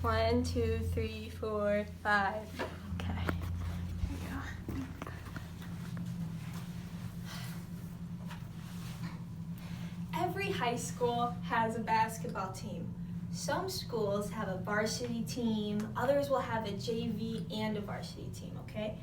1, 2, 3, 4, 5. Okay. Here you go. Every high school has a basketball team. Some schools have a varsity team, others will have a JV and a varsity team, okay?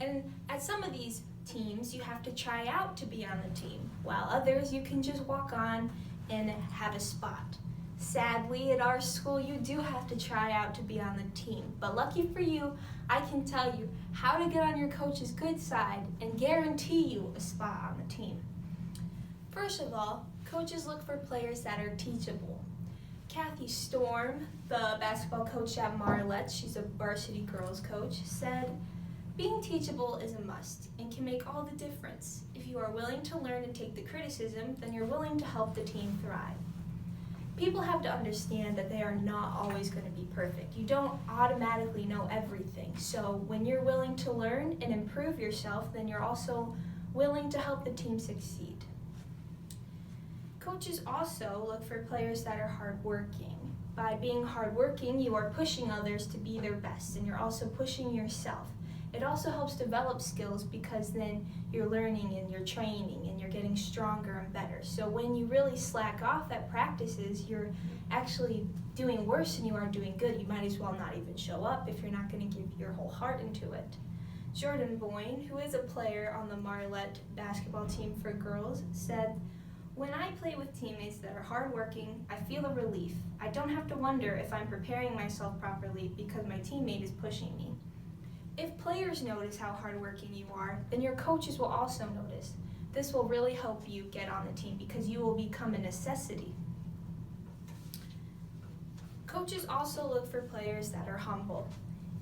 And at some of these teams, you have to try out to be on the team, while others you can just walk on and have a spot. Sadly, at our school, you do have to try out to be on the team, but lucky for you, I can tell you how to get on your coach's good side and guarantee you a spot on the team. First of all, coaches look for players that are teachable. Kathy Storm, the basketball coach at Marlette, she's a varsity girls coach, said, "Being teachable is a must and can make all the difference. If you are willing to learn and take the criticism, then you're willing to help the team thrive." People have to understand that they are not always going to be perfect. You don't automatically know everything. So when you're willing to learn and improve yourself, then you're also willing to help the team succeed. Coaches also look for players that are hardworking. By being hardworking, you are pushing others to be their best, and you're also pushing yourself. It also helps develop skills because then you're learning and you're training and you're getting stronger and better. So when you really slack off at practices, you're actually doing worse than you are doing good. You might as well not even show up if you're not going to give your whole heart into it. Jordan Boyne, who is a player on the Marlette basketball team for girls, said, "When I play with teammates that are hardworking, I feel a relief. I don't have to wonder if I'm preparing myself properly because my teammate is pushing me." If players notice how hardworking you are, then your coaches will also notice. This will really help you get on the team because you will become a necessity. Coaches also look for players that are humble.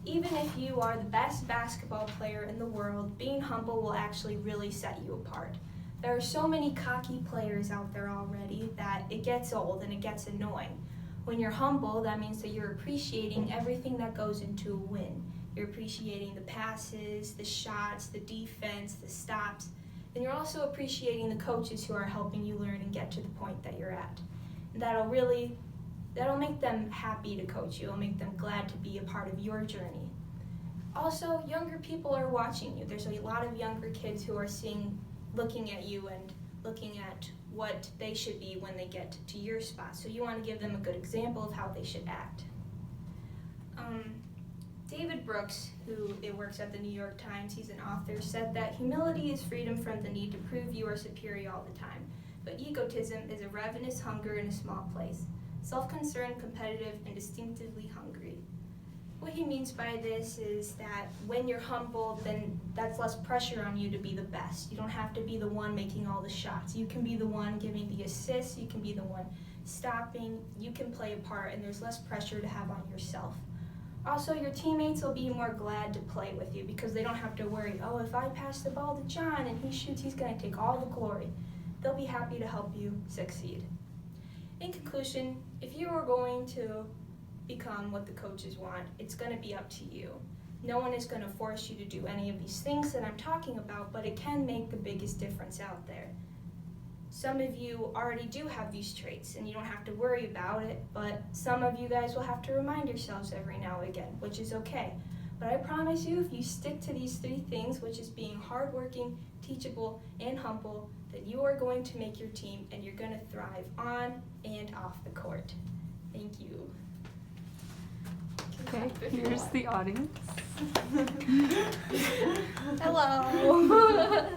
Even if you are the best basketball player in the world, being humble will actually really set you apart. There are so many cocky players out there already that it gets old and it gets annoying. When you're humble, that means that you're appreciating everything that goes into a win. You're appreciating the passes, the shots, the defense, the stops, and you're also appreciating the coaches who are helping you learn and get to the point that you're at. And that'll make them happy to coach you. It'll make them glad to be a part of your journey. Also, younger people are watching you. There's a lot of younger kids who are looking at you and looking at what they should be when they get to your spot. So you want to give them a good example of how they should act. David Brooks, who works at the New York Times, he's an author, said that humility is freedom from the need to prove you are superior all the time, but egotism is a ravenous hunger in a small place, self-concerned, competitive, and distinctively hungry. What he means by this is that when you're humble, then that's less pressure on you to be the best. You don't have to be the one making all the shots. You can be the one giving the assists, you can be the one stopping, you can play a part, and there's less pressure to have on yourself. Also, your teammates will be more glad to play with you because they don't have to worry, oh, if I pass the ball to John and he shoots, he's going to take all the glory. They'll be happy to help you succeed. In conclusion, if you are going to become what the coaches want, it's going to be up to you. No one is going to force you to do any of these things that I'm talking about, but it can make the biggest difference out there. Some of you already do have these traits and you don't have to worry about it, but some of you guys will have to remind yourselves every now and again, which is okay. But I promise you, if you stick to these 3 things, which is being hardworking, teachable, and humble, that you are going to make your team and you're going to thrive on and off the court. Thank you. Okay, here's the audience. Hello.